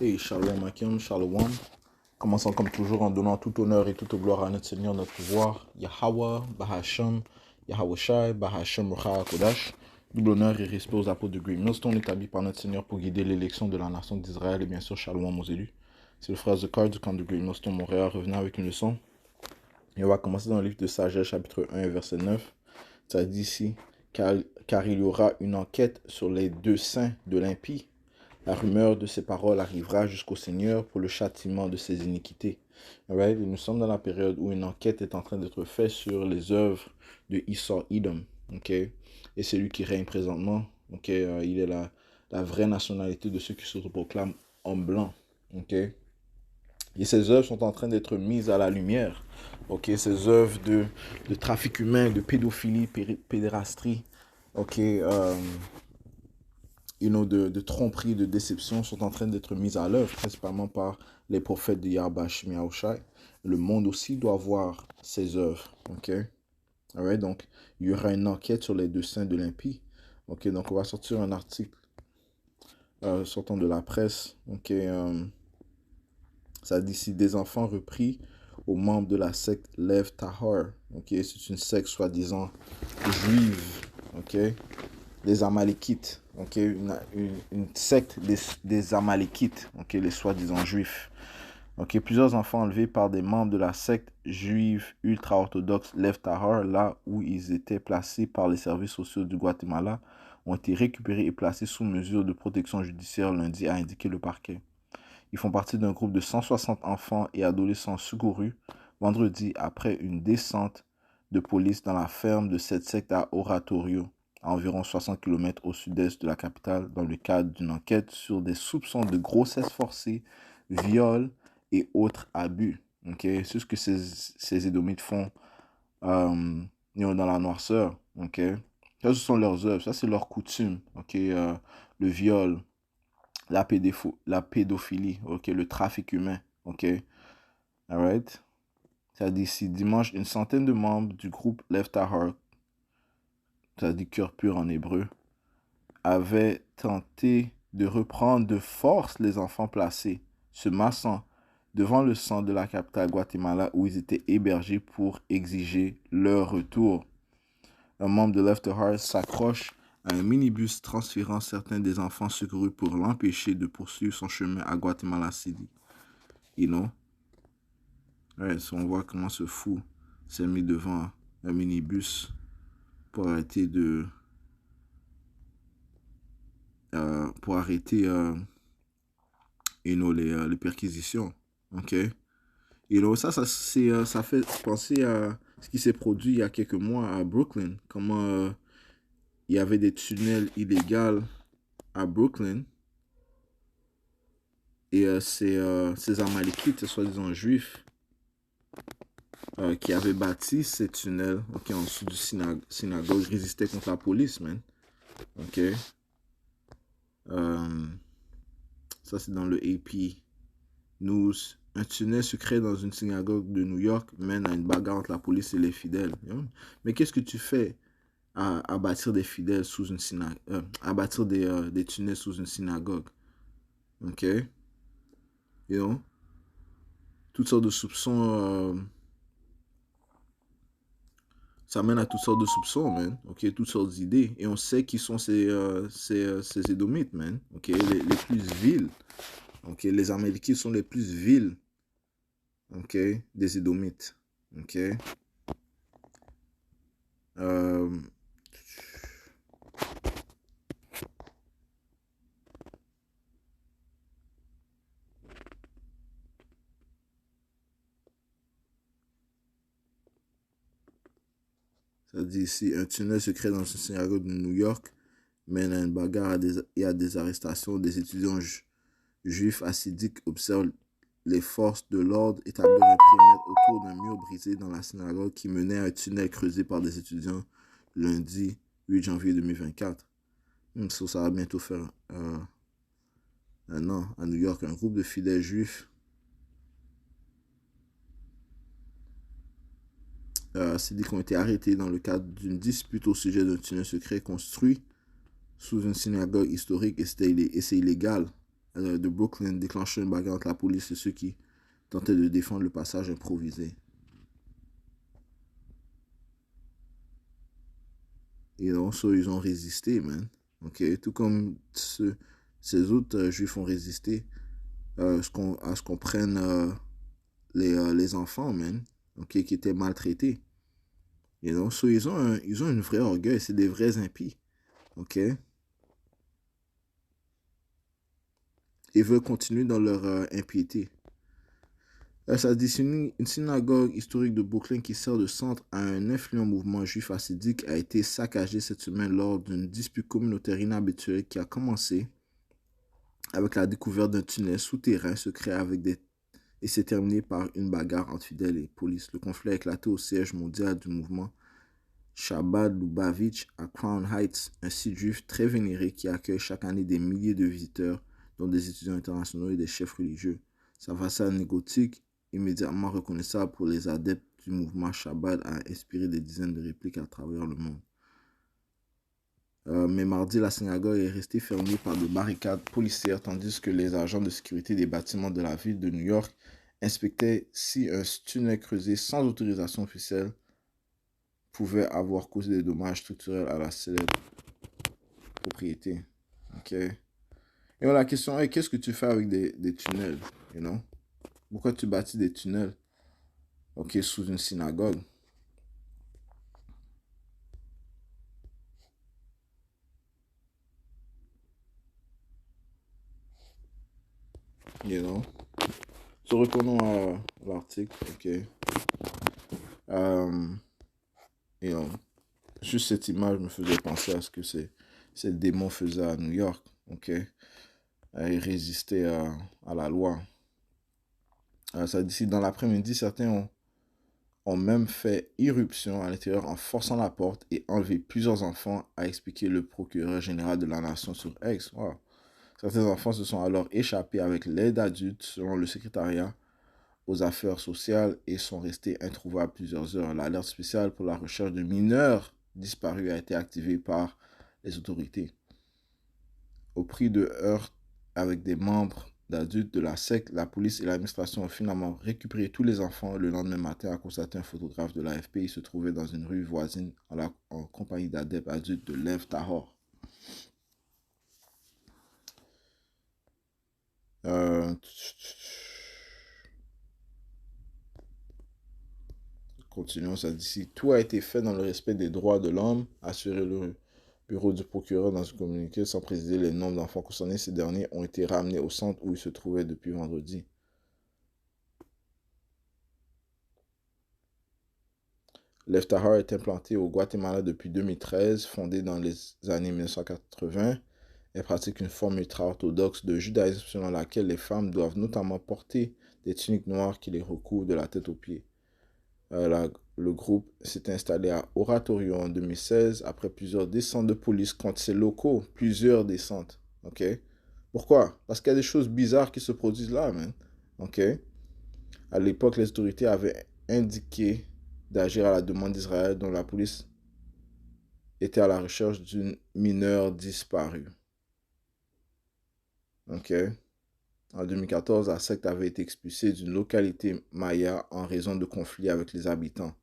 Et Shalom Akim, Shalom. Commençons comme toujours en donnant tout honneur et toute gloire à notre Seigneur, notre pouvoir, Yahweh, Bahashem, Yahweh Shai, Bahashem, Rucha Kodash. Double honneur et respect aux apôtres de Great Millstone établis par notre Seigneur pour guider l'élection de la nation d'Israël et bien sûr Shalom aux élus. C'est le frère Zekar du camp de Great Millstone Montréal revenant avec une leçon. Et on va commencer dans le livre de Sagesse, chapitre 1, verset 9. Ça dit ici, car il y aura une enquête sur les deux saints de l'impie. La rumeur de ses paroles arrivera jusqu'au Seigneur pour le châtiment de ses iniquités. Right? Nous sommes dans la période où une enquête est en train d'être faite sur les œuvres de Esau Edom. Okay? Et c'est lui qui règne présentement. Okay? Il est la vraie nationalité de ceux qui se proclament hommes blancs. Okay? Et ces œuvres sont en train d'être mises à la lumière. Okay? Ces œuvres de trafic humain, de pédophilie, pédérastie. Okay? De tromperie, de déception sont en train d'être mises à l'œuvre, principalement par les prophètes de Yahweh Shemiah Shai. Le monde aussi doit voir ces œuvres. Okay? Alright, donc, il y aura une enquête sur les deux saints de l'impie. Okay, donc, on va sortir un article sortant de la presse. Okay, ça dit ici, des enfants repris aux membres de la secte Lev Tahor. Okay, c'est une secte soi-disant juive. Okay? Les Amalekites, okay? Une secte des Amalekites, okay? Les soi-disant juifs. Okay? Plusieurs enfants enlevés par des membres de la secte juive ultra-orthodoxe Lev Tahor, là où ils étaient placés par les services sociaux du Guatemala, ont été récupérés et placés sous mesure de protection judiciaire lundi, a indiqué le parquet. Ils font partie d'un groupe de 160 enfants et adolescents secourus vendredi après une descente de police dans la ferme de cette secte à Oratorio, à environ 60 km au sud-est de la capitale, dans le cadre d'une enquête sur des soupçons de grossesse forcée, viol et autres abus. Okay? C'est ce que ces Édomites font dans la noirceur. Okay? Ça, ce sont leurs œuvres, ça c'est leur coutume. Okay? Le viol, la pédophilie, okay? Le trafic humain. Okay? Alright? Ça dit ici, dimanche, une centaine de membres du groupe Lev Tahor, ça dit cœur pur en hébreu, avaient tenté de reprendre de force les enfants placés, se massant devant le centre de la capitale Guatemala où ils étaient hébergés pour exiger leur retour. Un membre de Lev Tahor s'accroche à un minibus transférant certains des enfants secourus pour l'empêcher de poursuivre son chemin à Guatemala City. You know? Ouais, so on voit comment ce fou s'est mis devant un minibus pour arrêter les perquisitions. Ok? Et donc ça fait penser à ce qui s'est produit il y a quelques mois à Brooklyn. Comment il y avait des tunnels illégaux à Brooklyn. Et ces Amalekites, soi-disant juifs, qui avaient bâti ces tunnels, en dessous du synagogue, résistaient contre la police, man. Ok? Ça, c'est dans le AP News. Un tunnel secret dans une synagogue de New York mène à une bagarre entre la police et les fidèles. Mais qu'est-ce que tu fais à bâtir des fidèles sous une synagogue, à bâtir des tunnels sous une synagogue? Ok? Toutes sortes de soupçons. Ça mène à toutes sortes de soupçons, man. Ok? Toutes sortes d'idées. Et on sait qui sont ces Édomites, man. Ok? Les plus vils. Ok? Les Amalekites sont les plus vils. Ok? Des Édomites. Ok? Ça dit ici, un tunnel secret dans une synagogue de New York mène à une bagarre et à des arrestations. Des étudiants juifs hassidiques observent les forces de l'ordre établir un périmètre autour d'un mur brisé dans la synagogue qui menait à un tunnel creusé par des étudiants lundi 8 janvier 2024. Ça va bientôt faire un an à New York. Un groupe de fidèles juifs hassidiques ont été arrêtés dans le cadre d'une dispute au sujet d'un tunnel secret construit sous une synagogue historique et c'est illégal. de Brooklyn déclenchant une bagarre entre la police et ceux qui tentaient de défendre le passage improvisé. Et donc, so, ils ont résisté, man. Ok, tout comme ces autres juifs ont résisté à ce qu'on prenne les enfants, man, ok, qui étaient maltraités. Et donc, so, ils ont une vraie orgueil, c'est des vrais impies, ok. Ils veulent continuer dans leur impiété. Ça dit une synagogue historique de Brooklyn qui sert de centre à un influent mouvement juif hassidique a été saccagée cette semaine lors d'une dispute communautaire inhabituelle qui a commencé avec la découverte d'un tunnel souterrain secret et s'est terminé par une bagarre entre fidèles et police. Le conflit a éclaté au siège mondial du mouvement Chabad Lubavitch à Crown Heights, un site juif très vénéré qui accueille chaque année des milliers de visiteurs, dont des étudiants internationaux et des chefs religieux. Sa façade gothique, immédiatement reconnaissable pour les adeptes du mouvement Chabad, a inspiré des dizaines de répliques à travers le monde. Mais mardi, la synagogue est restée fermée par des barricades policières, tandis que les agents de sécurité des bâtiments de la ville de New York inspectaient si un tunnel creusé sans autorisation officielle pouvait avoir causé des dommages structurels à la célèbre propriété. Ok. Et la question est, qu'est-ce que tu fais avec des tunnels, you know? Pourquoi tu bâtis des tunnels, ok, sous une synagogue? You know? So, retournons à l'article, ok. You know, juste cette image me faisait penser à ce que ces démons faisaient à New York, ok. Ils résistaient à la loi. Ça dit, dans l'après-midi, certains ont même fait irruption à l'intérieur en forçant la porte et enlevé plusieurs enfants, a expliqué le procureur général de la nation sur X. Wow. Certains enfants se sont alors échappés avec l'aide d'adultes, selon le secrétariat aux affaires sociales, et sont restés introuvables plusieurs heures. L'alerte spéciale pour la recherche de mineurs disparus a été activée par les autorités. Au prix de heurts avec des membres d'adultes de la secte, la police et l'administration ont finalement récupéré tous les enfants. Le lendemain matin, a constaté un photographe de l'AFP. Il se trouvait dans une rue voisine en compagnie d'adeptes adultes de Lev Tahor. Continuons, ça dit ici. Tout a été fait dans le respect des droits de l'homme, assuré le bureau du procureur dans un communiqué sans préciser les nombres d'enfants concernés. Ces derniers ont été ramenés au centre où ils se trouvaient depuis vendredi. Lev Tahor est implanté au Guatemala depuis 2013, fondé dans les années 1980. Elle pratique une forme ultra-orthodoxe de judaïsme selon laquelle les femmes doivent notamment porter des tuniques noires qui les recouvrent de la tête aux pieds. Le groupe s'est installé à Oratorio en 2016 après plusieurs descentes de police contre ses locaux. Plusieurs descentes. Ok? Pourquoi? Parce qu'il y a des choses bizarres qui se produisent là, man. Ok? À l'époque, les autorités avaient indiqué d'agir à la demande d'Israël, dont la police était à la recherche d'une mineure disparue. Ok? En 2014, la secte avait été expulsée d'une localité maya en raison de conflits avec les habitants.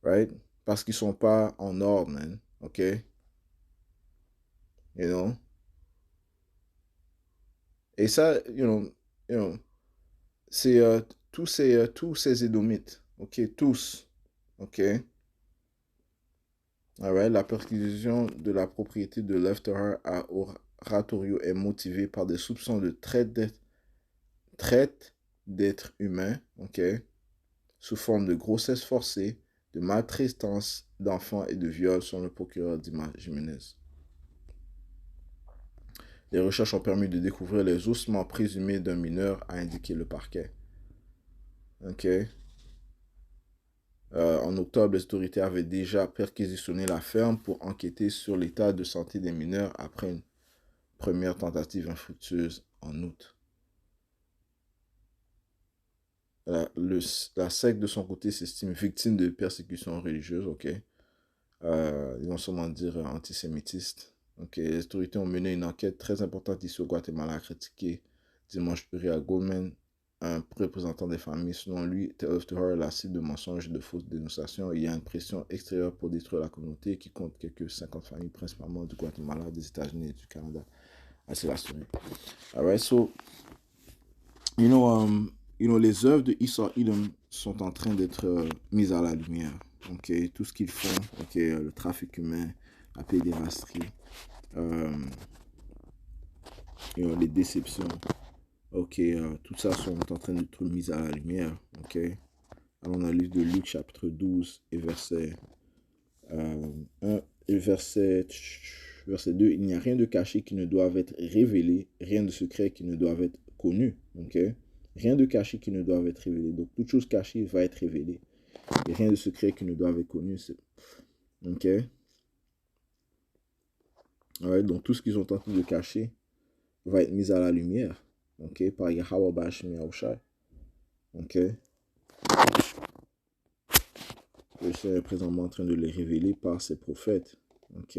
Right? Parce qu'ils sont pas en ordre, man. Ok? You know? Et ça, you know, c'est tous ces Édomites. Ok? Tous. Ok? Alright? La perquisition de la propriété de Lev Tahor à Oratorio est motivée par des soupçons de traite d'êtres humains. Ok? Sous forme de grossesse forcée, de maltraitance d'enfants et de viol, selon le procureur Dimas Jiménez. Les recherches ont permis de découvrir les ossements présumés d'un mineur, a indiqué le parquet. Ok. En octobre, les autorités avaient déjà perquisitionné la ferme pour enquêter sur l'état de santé des mineurs après une première tentative infructueuse en août. La secte, de son côté, s'estime victime de persécutions religieuses, ok. Ils vont sûrement dire antisémitistes, Ok, les autorités ont mené une enquête très importante ici au Guatemala, a critiqué dimanche Uriah Goldman, un représentant des familles. Selon lui, Tell of the Horror est la cible de mensonges et de fausses dénonciations. Il y a une pression extérieure pour détruire la communauté qui compte quelques 50 familles, principalement du Guatemala, des États-Unis et du Canada. Ah, c'est la story. Alright, so, you know, les œuvres de Esau Edom sont en train d'être mises à la lumière. Ok, tout ce qu'ils font, ok, le trafic humain, la pédérastie, les déceptions, ok, tout ça sont en train d'être mis à la lumière, ok. Alors, on a le livre de Luc, chapitre 12, et verset 1, et verset 2, il n'y a rien de caché qui ne doive être révélé, rien de secret qui ne doive être connu, ok. Rien de caché qui ne doit être révélé. Donc, toute chose cachée va être révélée. Et rien de secret qui ne doit être connu. Ok. Ouais, donc, tout ce qu'ils ont tenté de cacher va être mis à la lumière. Ok. Par Yahweh Bashmi Yahushai. Ok. Le Seigneur est présentement en train de les révéler par ses prophètes. Ok.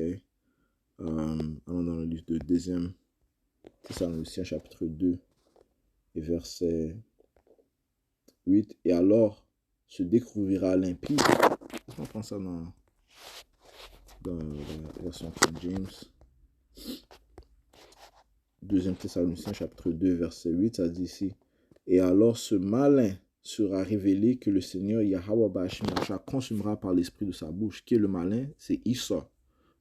Allons dans le livre de 2e Thessaloniciens, chapitre 2, et verset 8. Et alors se découvrira l'impie. On prend ça dans la version King James. 2e Thessaloniciens, chapitre 2, verset 8, ça dit ici. Et alors ce malin sera révélé que le Seigneur Yahweh Bashim consumera par l'esprit de sa bouche. Qui est le malin? C'est Issa.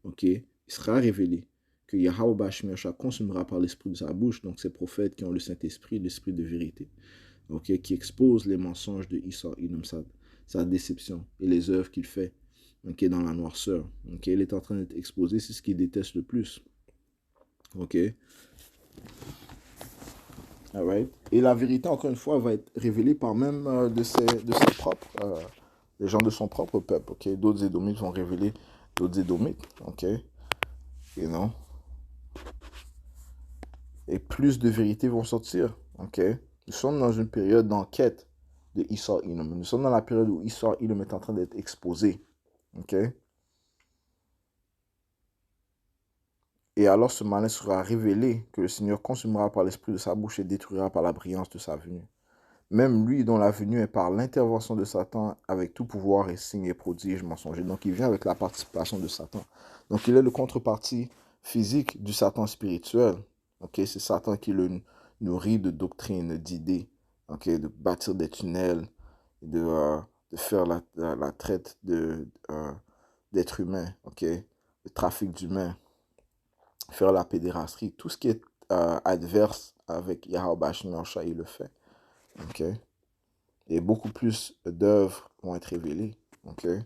Ok? Il sera révélé que Yahweh Bashim consumera par l'esprit de sa bouche. Donc ces prophètes qui ont le Saint-Esprit, l'esprit de vérité. Ok? Qui exposent les mensonges de Issa, sa déception et les œuvres qu'il fait. Ok? Dans la noirceur. Ok? Il est en train d'être exposé. C'est ce qu'il déteste le plus. Ok? Alright. Et la vérité, encore une fois, va être révélée par même de ses propres, les gens de son propre peuple. Ok. D'autres Édomites vont révéler d'autres Édomites. Ok. You know. Et plus de vérités vont sortir. Ok. Nous sommes dans une période d'enquête de Esau Edom. Nous sommes dans la période où Esau Edom est en train d'être exposé. Ok. Et alors ce malin sera révélé que le Seigneur consumera par l'esprit de sa bouche et détruira par la brillance de sa venue. Même lui dont la venue est par l'intervention de Satan avec tout pouvoir et signes et prodiges mensongers. Donc il vient avec la participation de Satan. Donc il est le contrepartie physique du Satan spirituel. Okay? C'est Satan qui le nourrit de doctrines, d'idées, okay? De bâtir des tunnels, de faire la traite d'êtres humains, okay? Le trafic d'humains, faire la pédérastie. Tout ce qui est adverse avec Yahweh Bashim Yahushua, il le fait. Okay? Et beaucoup plus d'œuvres vont être révélées. Okay?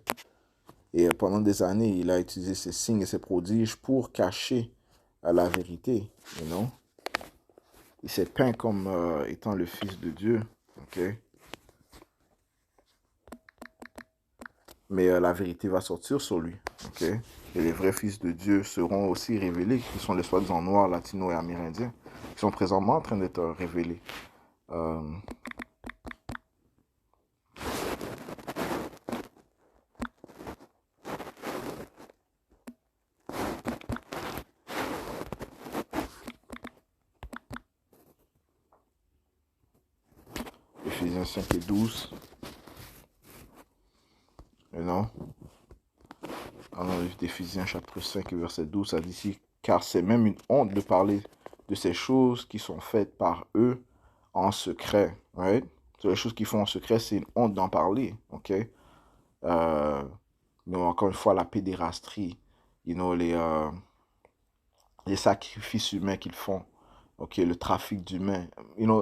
Et pendant des années, il a utilisé ces signes et ces prodiges pour cacher la vérité. You know? Il s'est peint comme étant le Fils de Dieu. Okay? Mais la vérité va sortir sur lui. Okay? Et les vrais fils de Dieu seront aussi révélés, qui sont les soi-disant noirs, latinos et amérindiens, qui sont présentement en train d'être révélés. Éphésiens 5 et 12. Et non. Dans le livre d'Éphésiens, chapitre 5, verset 12, ça dit ici, car c'est même une honte de parler de ces choses qui sont faites par eux en secret. Right? Sur les choses qu'ils font en secret, c'est une honte d'en parler. Ok? Mais encore une fois, la pédérastie, les sacrifices humains qu'ils font. Ok, le trafic d'humains,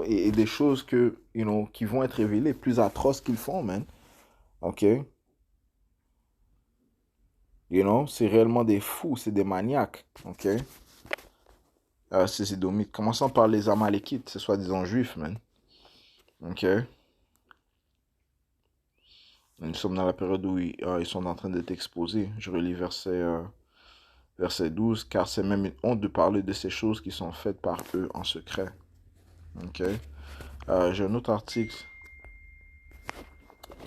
et des choses qui vont être révélées, plus atroces qu'ils font, man. Ok? C'est réellement des fous, c'est des maniaques. Ok? Ces Édomites. Commençons par les Amalékites, c'est soi-disant juifs, man. Ok? Nous sommes dans la période où ils sont en train d'être exposés. Je relis verset 12. Car c'est même une honte de parler de ces choses qui sont faites par eux en secret. Ok? J'ai un autre article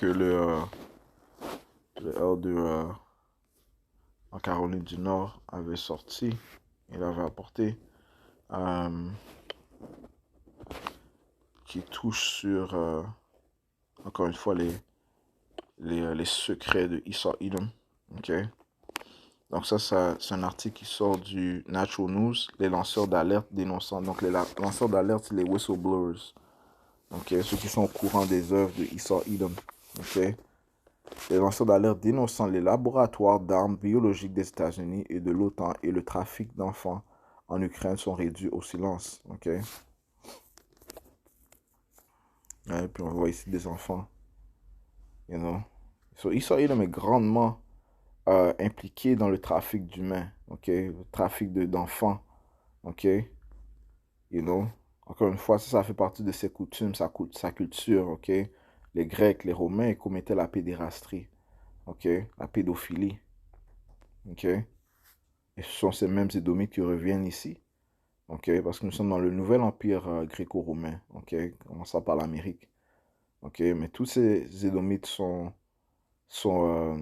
que le elder en Caroline du Nord avait sorti. il avait apporté, euh, qui touche sur, encore une fois, les secrets de Esau Edom. Ok. Donc ça c'est un article qui sort du Natural News, les lanceurs d'alerte dénonçant. Donc les lanceurs d'alerte, c'est les whistleblowers. Ok, ceux qui sont au courant des œuvres de Esau Edom. Ok. Les lanceurs d'alerte dénonçant les laboratoires d'armes biologiques des États-Unis et de l'OTAN et le trafic d'enfants en Ukraine sont réduits au silence. Ok. Et puis on voit ici des enfants. You know. So, Esau Edom est grandement impliqué dans le trafic d'humains. Ok. Le trafic d'enfants. Ok. You know. Encore une fois, ça fait partie de ses coutumes, sa culture. Ok. Les Grecs, les Romains, ils commettaient la pédérastie. Ok. La pédophilie. Ok. Et ce sont ces mêmes Édomites qui reviennent ici. Ok, parce que nous sommes dans le nouvel empire gréco-romain. Ok, commençant par l'Amérique. Ok, mais tous ces Édomites sont, sont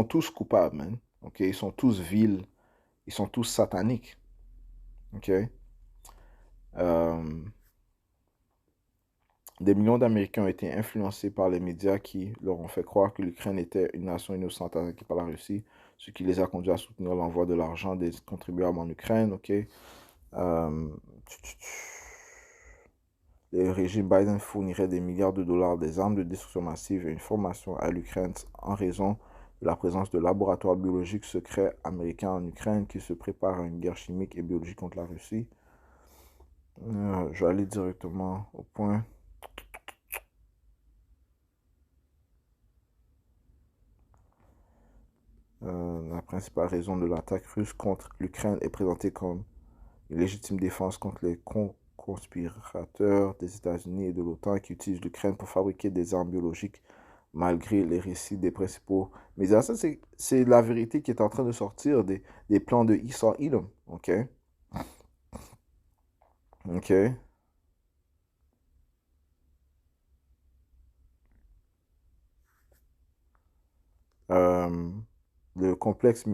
tous coupables, man. Ok, ils sont tous vils, ils sont tous sataniques. Ok, euh, des millions d'Américains ont été influencés par les médias qui leur ont fait croire que l'Ukraine était une nation innocente attaquée par la Russie, ce qui les a conduits à soutenir l'envoi de l'argent des contribuables en Ukraine. Ok, euh, le régime Biden fournirait des milliards de dollars, des armes de destruction massive et une formation à l'Ukraine en raison de la présence de laboratoires biologiques secrets américains en Ukraine qui se préparent à une guerre chimique et biologique contre la Russie. Je vais aller directement au point. La principale raison de l'attaque russe contre l'Ukraine est présentée comme une légitime défense contre les conspirateurs des États-Unis et de l'OTAN qui utilisent l'Ukraine pour fabriquer des armes biologiques malgré les récits des principaux médias. Ça, c'est la vérité qui est en train de sortir des plans de Esau Edom. OK? OK? Euh, le complexe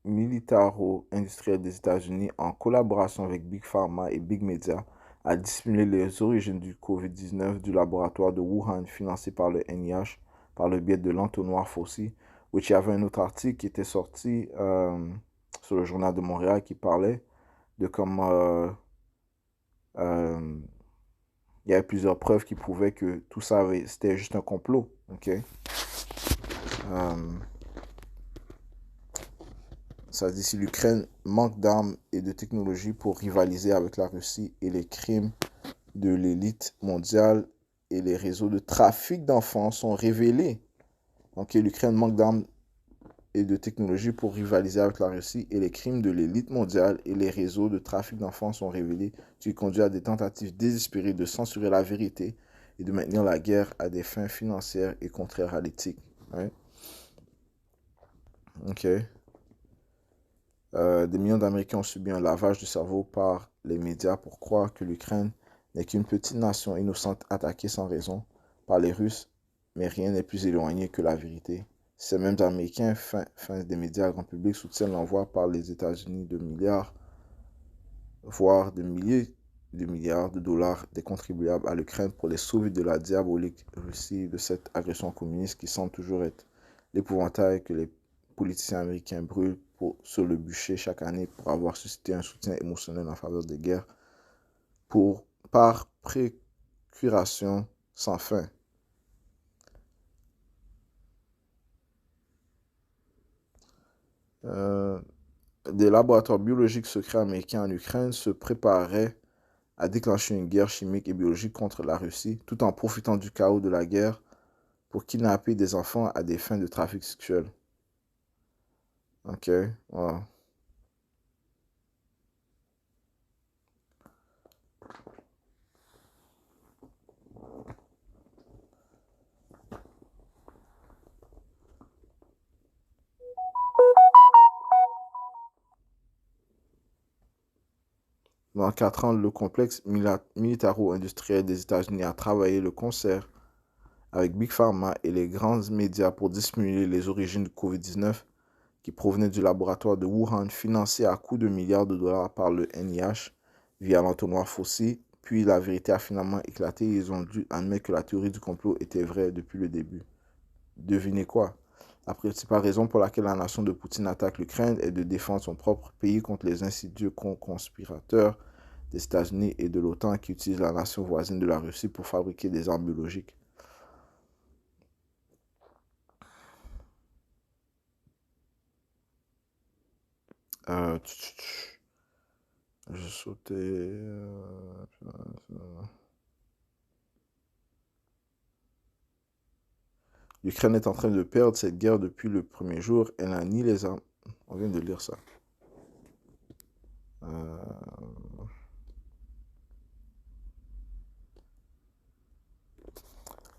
militaro-industriel des États-Unis, en collaboration avec Big Pharma et Big Media, a dissimulé les origines du COVID-19 du laboratoire de Wuhan financé par le NIH par le biais de l'entonnoir Fauci. Which il y avait un autre article qui était sorti sur le Journal de Montréal qui parlait de comment euh, il y avait plusieurs preuves qui prouvaient que tout ça c'était juste un complot. Ok. Ça dit si l'Ukraine manque d'armes et de technologies pour rivaliser avec la Russie et les crimes de l'élite mondiale et les réseaux de trafic d'enfants sont révélés. Donc l'Ukraine manque d'armes et de technologies pour rivaliser avec la Russie et les crimes de l'élite mondiale et les réseaux de trafic d'enfants sont révélés, ce qui conduit à des tentatives désespérées de censurer la vérité et de maintenir la guerre à des fins financières et contraires à l'éthique. Ouais. Ok. Des millions d'Américains ont subi un lavage du cerveau par les médias pour croire que l'Ukraine n'est qu'une petite nation innocente attaquée sans raison par les Russes, mais rien n'est plus éloigné que la vérité. Ces mêmes Américains, fins des médias grand public, soutiennent l'envoi par les États-Unis de milliards, voire de milliers de milliards de dollars des contribuables à l'Ukraine pour les sauver de la diabolique Russie, de cette agression communiste qui semble toujours être l'épouvantail que les politiciens américains brûlent sur le bûcher chaque année pour avoir suscité un soutien émotionnel en faveur des guerres par précuration sans fin. Des laboratoires biologiques secrets américains en Ukraine se préparaient à déclencher une guerre chimique et biologique contre la Russie, tout en profitant du chaos de la guerre pour kidnapper des enfants à des fins de trafic sexuel. Ok, wow. Dans 4 ans, le complexe militaro-industriel des États-Unis a travaillé le concert avec Big Pharma et les grands médias pour dissimuler les origines du COVID-19 qui provenaient du laboratoire de Wuhan, financé à coups de milliards de dollars par le NIH via l'entonnoir Fauci. Puis la vérité a finalement éclaté et ils ont dû admettre que la théorie du complot était vraie depuis le début. Devinez quoi? La principale raison pour laquelle la nation de Poutine attaque l'Ukraine est de défendre son propre pays contre les insidieux conspirateurs des États-Unis et de l'OTAN qui utilisent la nation voisine de la Russie pour fabriquer des armes biologiques. Euh, je sautais. L'Ukraine est en train de perdre cette guerre depuis le premier jour. Elle n'a ni les armes. On vient de lire ça. Euh,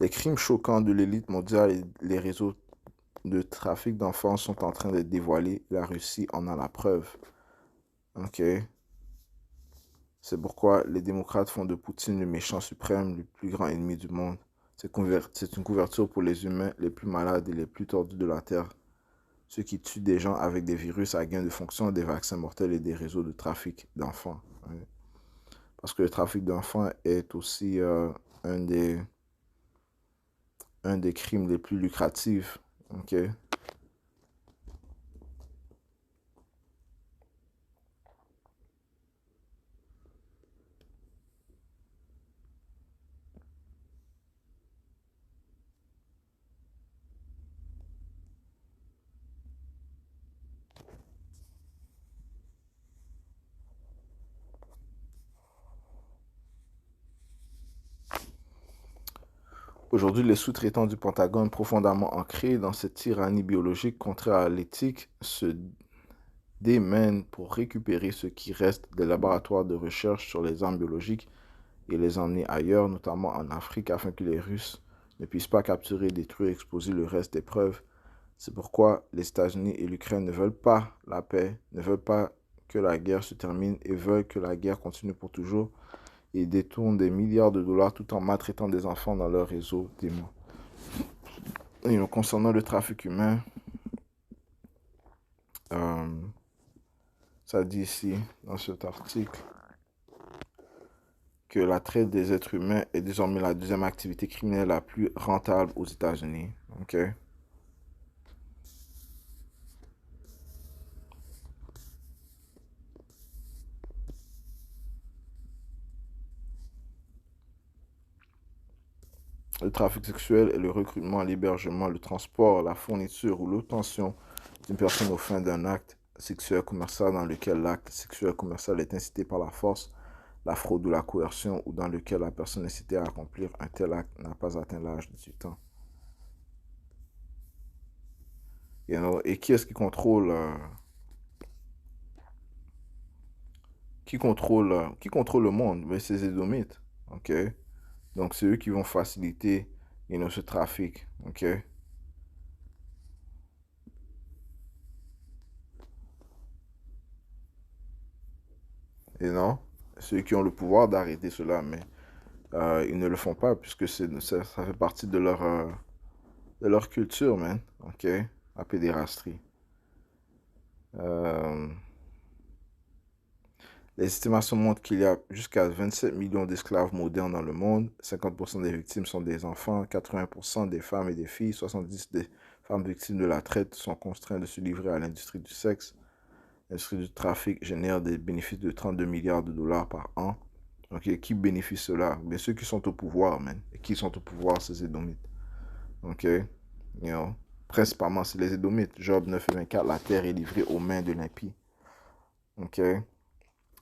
Les crimes choquants de l'élite mondiale et les réseaux de trafic d'enfants sont en train d'être dévoilés. La Russie en a la preuve. Ok. C'est pourquoi les démocrates font de Poutine le méchant suprême, le plus grand ennemi du monde. C'est une couverture pour les humains les plus malades et les plus tordus de la Terre. Ceux qui tuent des gens avec des virus à gain de fonction, des vaccins mortels et des réseaux de trafic d'enfants. Ouais. Parce que le trafic d'enfants est aussi un des, un des crimes les plus lucratifs. Ok. Aujourd'hui, les sous-traitants du Pentagone, profondément ancrés dans cette tyrannie biologique contraire à l'éthique, se démènent pour récupérer ce qui reste des laboratoires de recherche sur les armes biologiques et les emmener ailleurs, notamment en Afrique, afin que les Russes ne puissent pas capturer, détruire, exposer le reste des preuves. C'est pourquoi les États-Unis et l'Ukraine ne veulent pas la paix, ne veulent pas que la guerre se termine et veulent que la guerre continue pour toujours. Et détournent des milliards de dollars tout en maltraitant des enfants dans leur réseau démon. Et concernant le trafic humain, euh, ça dit ici dans cet article que la traite des êtres humains est désormais la deuxième activité criminelle la plus rentable aux États-Unis. Ok. Le trafic sexuel est le recrutement, l'hébergement, le transport, la fourniture ou l'obtention d'une personne aux fins d'un acte sexuel commercial dans lequel l'acte sexuel commercial est incité par la force, la fraude ou la coercion, ou dans lequel la personne incitée à accomplir un tel acte n'a pas atteint l'âge de 18 ans. Et qui est-ce qui contrôle le monde? Ben, c'est les Édomites. Ok? Donc, c'est eux qui vont faciliter ce trafic. Ok? Et non, ceux qui ont le pouvoir d'arrêter cela, mais ils ne le font pas puisque ça fait partie de leur culture, man. Ok? La pédérastie. Euh, les estimations montrent qu'il y a jusqu'à 27 millions d'esclaves modernes dans le monde. 50% des victimes sont des enfants, 80% des femmes et des filles, 70% des femmes victimes de la traite sont contraintes de se livrer à l'industrie du sexe. L'industrie du trafic génère des bénéfices de 32 milliards de dollars par an. Donc, qui bénéficie cela? Bien ceux qui sont au pouvoir, man. Et qui sont au pouvoir, c'est les Édomites. Ok? You know? Principalement, c'est les Édomites. Job 9 et 24, la terre est livrée aux mains de l'impie. Ok?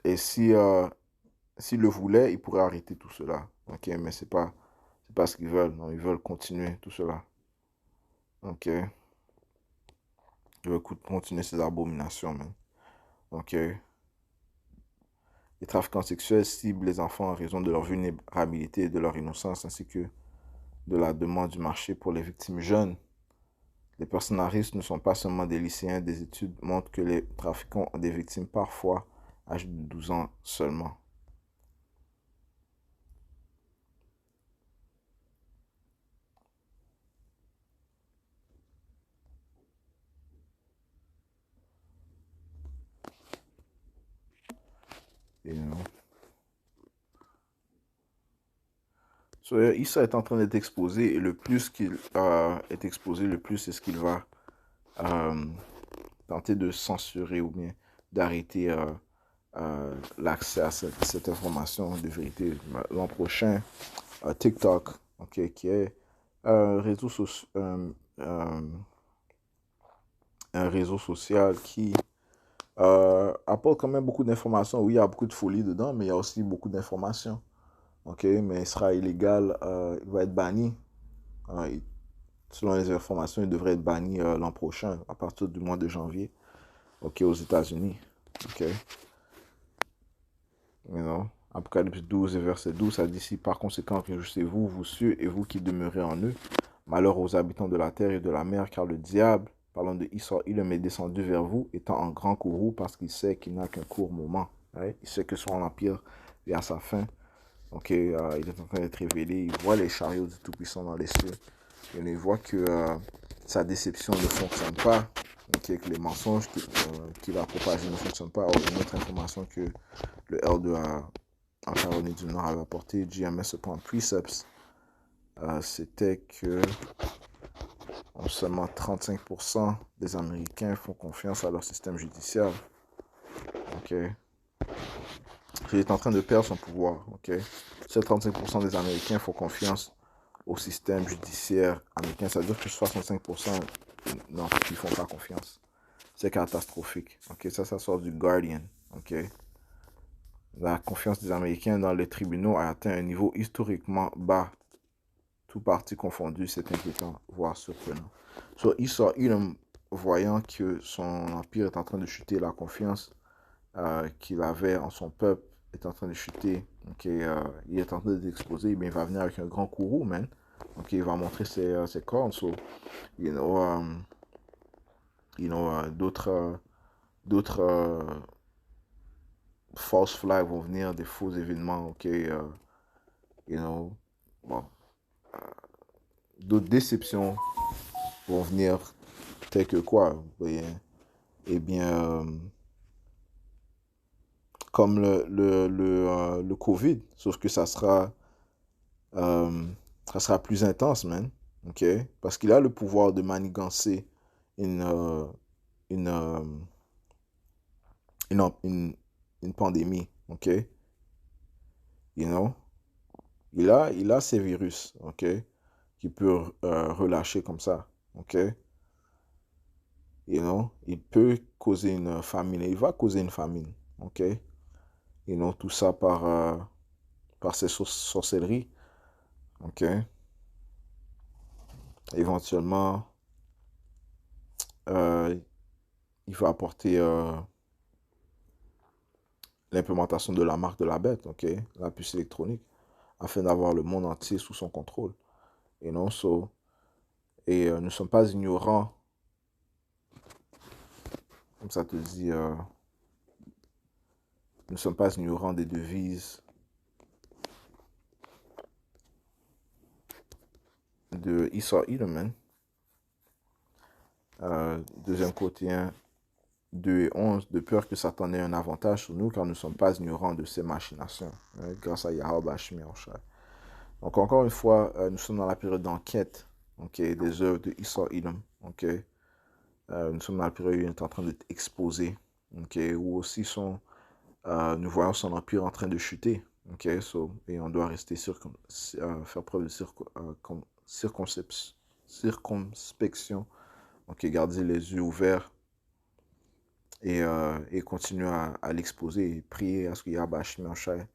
Et s'ils le voulaient, ils pourraient arrêter tout cela. Ok? Mais c'est pas ce qu'ils veulent. Non, ils veulent continuer tout cela. Ok? Ils veulent continuer ces abominations, man. Ok? Les trafiquants sexuels ciblent les enfants en raison de leur vulnérabilité et de leur innocence, ainsi que de la demande du marché pour les victimes jeunes. Les personnes à risque ne sont pas seulement des lycéens. Des études montrent que les trafiquants ont des victimes parfois âgées de 12 ans seulement. You know. So, Issa est en train d'être exposé et le plus qu'il est exposé, le plus c'est ce qu'il va tenter de censurer ou bien d'arrêter l'accès à cette information de vérité. L'an prochain, TikTok, ok, qui est un réseau, un réseau social qui apporte quand même beaucoup d'informations. Oui, il y a beaucoup de folie dedans, mais il y a aussi beaucoup d'informations. Ok, mais il sera illégal, il va être banni. Selon les informations, il devrait être banni l'an prochain, à partir du mois de janvier, ok, aux États-Unis. Ok, you know? Apocalypse 12 et verset 12, ça dit ici, par conséquent, réjouissez-vous, vous cieux et vous qui demeurez en eux. Malheur aux habitants de la terre et de la mer, car le diable, parlant de Israël, il est descendu vers vous, étant en grand courroux, parce qu'il sait qu'il n'a qu'un court moment. Right? Il sait que son empire est à sa fin. Ok, il est en train d'être révélé. Il voit les chariots du Tout-Puissant dans les cieux. Et il voit que sa déception ne fonctionne pas. Ok, que les mensonges qu'il a propagés ne fonctionnent pas. Or, une autre information que le L2 en Caroline du Nord avait apporté, GMS upon Precepts, c'était que seulement 35% des Américains font confiance à leur système judiciaire. Ok. Il est en train de perdre son pouvoir. Ok. Ces 35% des Américains font confiance au système judiciaire américain. Ça veut dire que 65% non, ils ne font pas confiance. C'est catastrophique. Ok. Ça sort du Guardian. Ok. La confiance des Américains dans les tribunaux a atteint un niveau historiquement bas. Tout parti confondu, c'est inquiétant, voire surprenant. So, Esau, voyant que son empire est en train de chuter, la confiance qu'il avait en son peuple est en train de chuter, okay, il est en train d'exploser, il va venir avec un grand courroux, man. Okay, il va montrer ses cornes. So, d'autres false flags vont venir, des faux événements, ok, bon, d'autres déceptions vont venir, telles que quoi, vous voyez, eh bien, comme le COVID, sauf que ça sera plus intense, man, ok, parce qu'il a le pouvoir de manigancer une, une, une pandémie, ok, you know, il a ces virus, ok, qui peut relâcher comme ça, ok, you know, il peut causer une famine, il va causer une famine, ok, you know, tout ça par ces sorcelleries, ok, éventuellement, il va apporter l'implémentation de la marque de la bête, ok, la puce électronique, afin d'avoir le monde entier sous son contrôle, you know, so, et nous ne sommes pas ignorants, comme ça te dit, nous ne sommes pas ignorants des devises de Esau Edelman, 2 Corinthiens 2 et 11, de peur que Satan ait un avantage sur nous, car nous ne sommes pas ignorants de ses machinations, hein, grâce à Yahweh Hashmi Yahushua. Donc, encore une fois, nous sommes dans la période d'enquête, okay, des œuvres de Esau Edom, okay. Nous sommes dans la période où il est en train d'être exposé, okay, où aussi nous voyons son empire en train de chuter, okay, so, et on doit rester faire preuve de circonspection, okay, garder les yeux ouverts et continuer à l'exposer et prier à ce que Yahweh Shai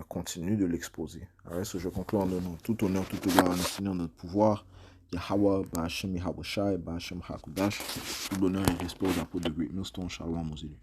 continue de l'exposer. Alors, je conclue en donnant tout honneur, tout gloire à notre Seigneur, notre pouvoir, Yahweh, Ba'Hashem Yahweh Shai, Ba'Hashem Hakudash, tout l'honneur et respect aux apôtres de Great Millstone, Shalom aux élus.